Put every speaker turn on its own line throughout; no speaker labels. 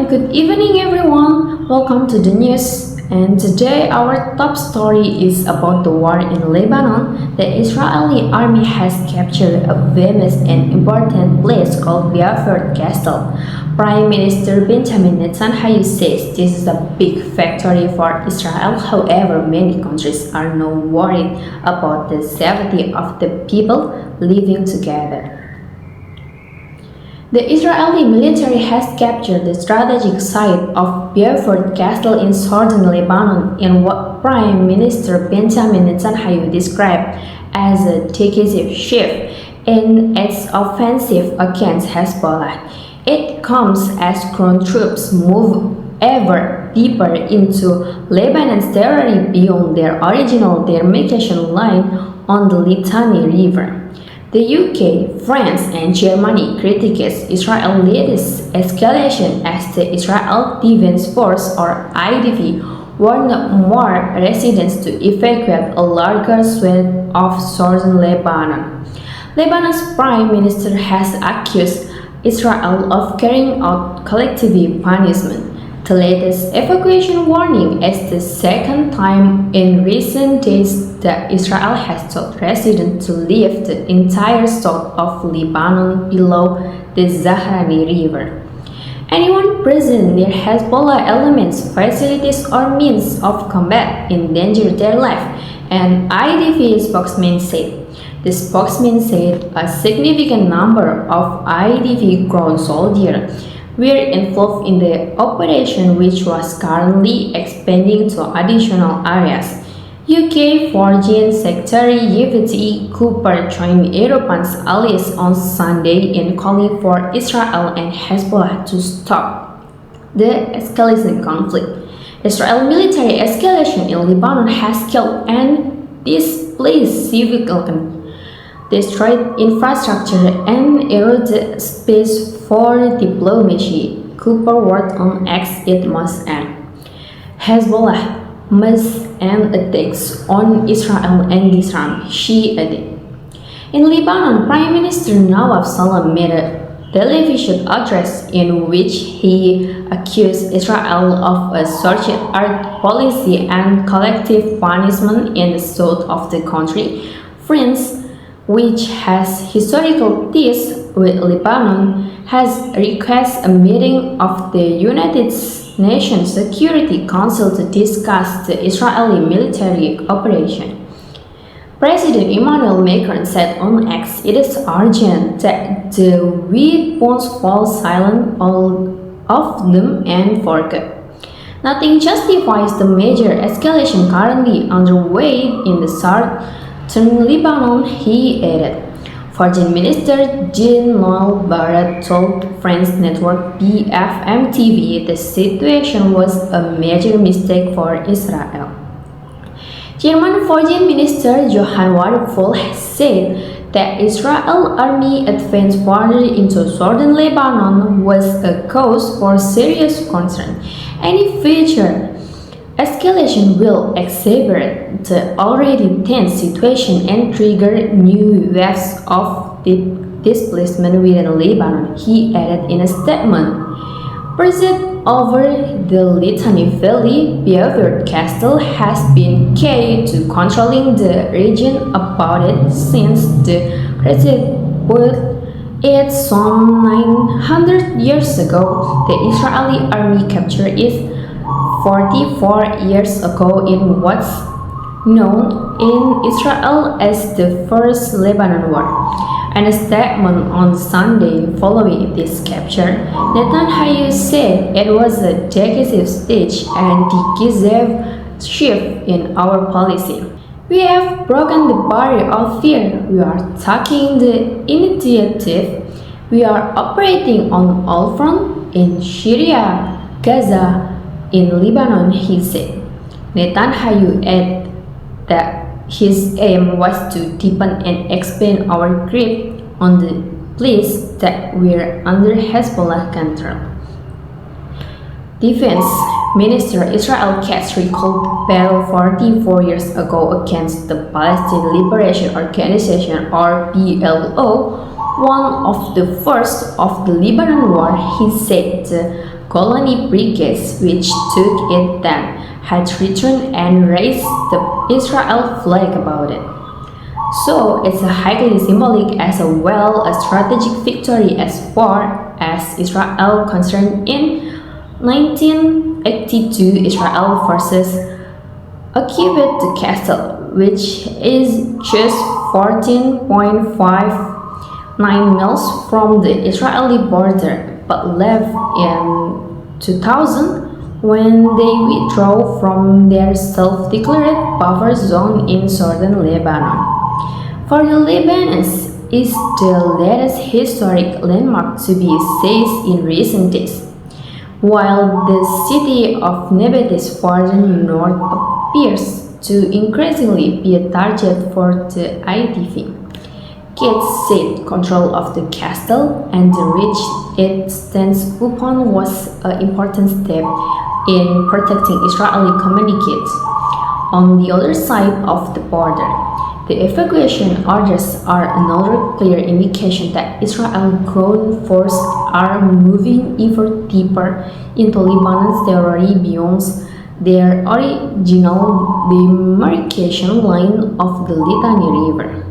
and good evening, everyone. Welcome to the news. And today, our top story is about the war in Lebanon. The Israeli army has captured a famous and important place called Biafra Castle. Prime Minister Benjamin Netanyahu says this is a big victory for Israel. However, many countries are now worried about the safety of the people living together. The Israeli military has captured the strategic site of Beaufort Castle in southern Lebanon in what Prime Minister Benjamin Netanyahu described as a decisive shift in its offensive against Hezbollah. It comes as ground troops move ever deeper into Lebanon's territory beyond their original demarcation line on the Litani River. The UK, France, and Germany criticized Israel's latest escalation as the Israel Defense Force or IDF warned more residents to evacuate a larger swath of southern Lebanon. Lebanon's prime minister has accused Israel of carrying out collective punishment. The latest evacuation warning is the second time in recent days that Israel has told residents to leave the entire south of Lebanon below the Zahrani River. Anyone present near Hezbollah elements, facilities, or means of combat endanger their life, an IDF spokesman said. The spokesman said a significant number of IDF ground soldiers were involved in the operation, which was currently expanding to additional areas. UK Foreign Secretary Yvette Cooper joined Europe's allies on Sunday in calling for Israel and Hezbollah to stop the escalating conflict. Israel's military escalation in Lebanon has killed and displaced civilians, destroyed infrastructure, and eroded space for diplomacy. Cooper wrote on X, "It must end. Hezbollah must end attacks on Israel and disarm," she added. In Lebanon, Prime Minister Nawaf Salam made a television address in which he accused Israel of a scorched earth policy and collective punishment in the south of the country. France, which has historical ties with Lebanon, has requested a meeting of the United Nations Security Council to discuss the Israeli military operation. President Emmanuel Macron said on X, "It is urgent that the weapons fall silent, all of them, and forget. Nothing justifies the major escalation currently underway in the southern Lebanon," he added. Foreign Minister Jean-Noël Barrot told French network BFM TV the situation was a major mistake for Israel. German Foreign Minister Johann Wadephul said that Israel army advance further into southern Lebanon was a cause for serious concern. Any future escalation will exacerbate the already tense situation and trigger new waves of displacement within Lebanon, he added in a statement. Present over the Litani Valley, Beaufort Castle has been key to controlling the region about it since the Crusade built it some 900 years ago. The Israeli army captured it 44 years ago in what's known in Israel as the First Lebanon War. In a statement on Sunday following this capture, Netanyahu said it was a decisive stage and decisive shift in our policy. "We have broken the barrier of fear. We are taking the initiative. We are operating on all fronts in Syria, Gaza, in Lebanon," he said. Netanyahu added that his aim was to deepen and expand our grip on the place that were under Hezbollah control. Defense Minister Israel Katz recalled battle 44 years ago against the Palestine Liberation Organization or PLO, one of the first of the Lebanon War. He said the colony brigades which took it then had returned and raised the Israel flag about it. So it's a highly symbolic as well a strategic victory as far as Israel concerned. In 1982, Israel forces occupied the castle, which is just 14.59 miles from the Israeli border, but left in 2000 when they withdrew from their self-declared buffer zone in southern Lebanon. For the Lebanese, is the latest historic landmark to be seized in recent days. While the city of Nablus further north appears to increasingly be a target for the IDF, Gates said control of the castle and the ridge it stands upon was an important step in protecting Israeli communities on the other side of the border. The evacuation orders are another clear indication that Israel's ground forces are moving ever deeper into Lebanon's territory beyond their original demarcation line of the Litani River.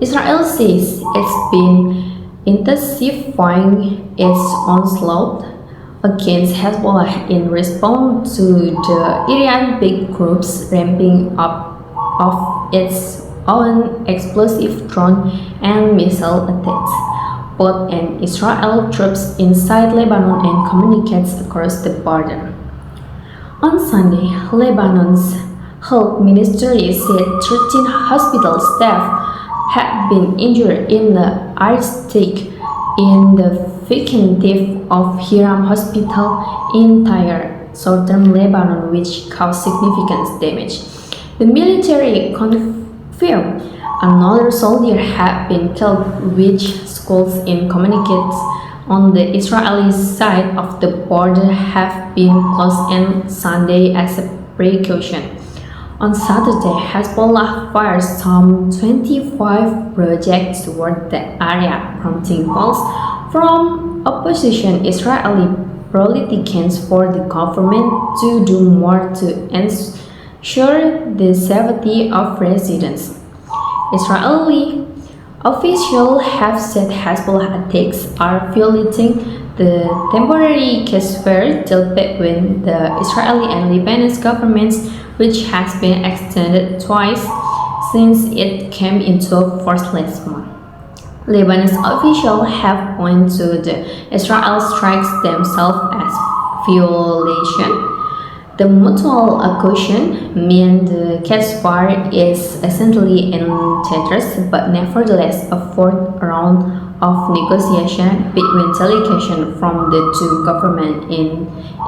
Israel says it's been intensifying its onslaught against Hezbollah in response to the Iran-backed group's ramping up of its own explosive drone and missile attacks, both in Israel troops inside Lebanon and communicates across the border. On Sunday, Lebanon's health ministry said 13 hospital staff had been injured in the earthquake in the vicinity of Hiram Hospital in Tyre, southern Lebanon, which caused significant damage. The military confirmed another soldier had been killed, which schools in communicates on the Israeli side of the border have been closed on Sunday as a precaution. On Saturday, Hezbollah fired some 25 projects toward the area, prompting calls from opposition Israeli politicians for the government to do more to ensure the safety of residents. Israeli officials have said Hezbollah attacks are violating the temporary ceasefire deal between the Israeli and Lebanese governments, which has been extended twice since it came into force last month. Lebanese officials have pointed to the Israel strikes themselves as violation. The mutual accusation means the ceasefire is essentially interest, but nevertheless a fourth round of negotiation between delegation from the two governments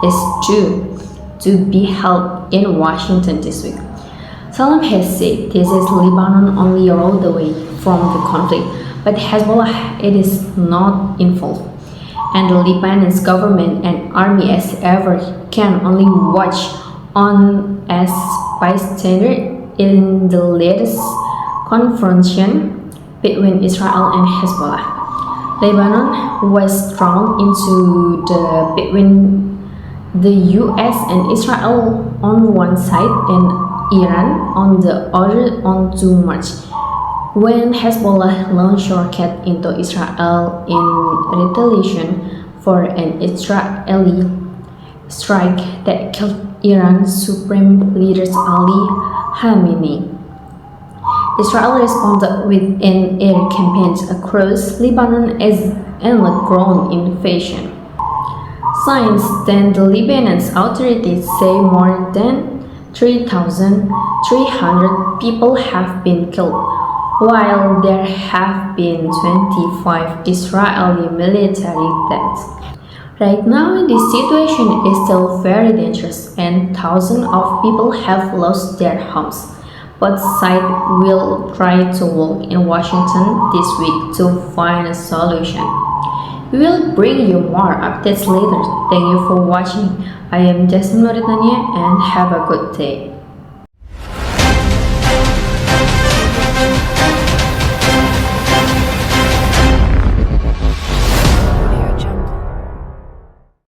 is due to be held in Washington this week. Salam has said this is Lebanon only road away from the conflict, but Hezbollah it is not involved, and the Lebanese government and army as ever can only watch on as bystander in the latest confrontation between Israel and Hezbollah. Lebanon was drawn into the between the US and Israel on one side and Iran on the other on 2 March, when Hezbollah launched rockets into Israel in retaliation for an Israeli strike that killed Iran's supreme leader Ali Khamenei. Israel responded with an air campaign across Lebanon as an ground invasion. Since then, the Lebanese authorities say more than 3,300 people have been killed, while there have been 25 Israeli military deaths. Right now, the situation is still very dangerous and thousands of people have lost their homes. Both sides will try to work in Washington this week to find a solution. We will bring you more updates later. Thank you for watching. I am Jasmine Noritania and have a good day.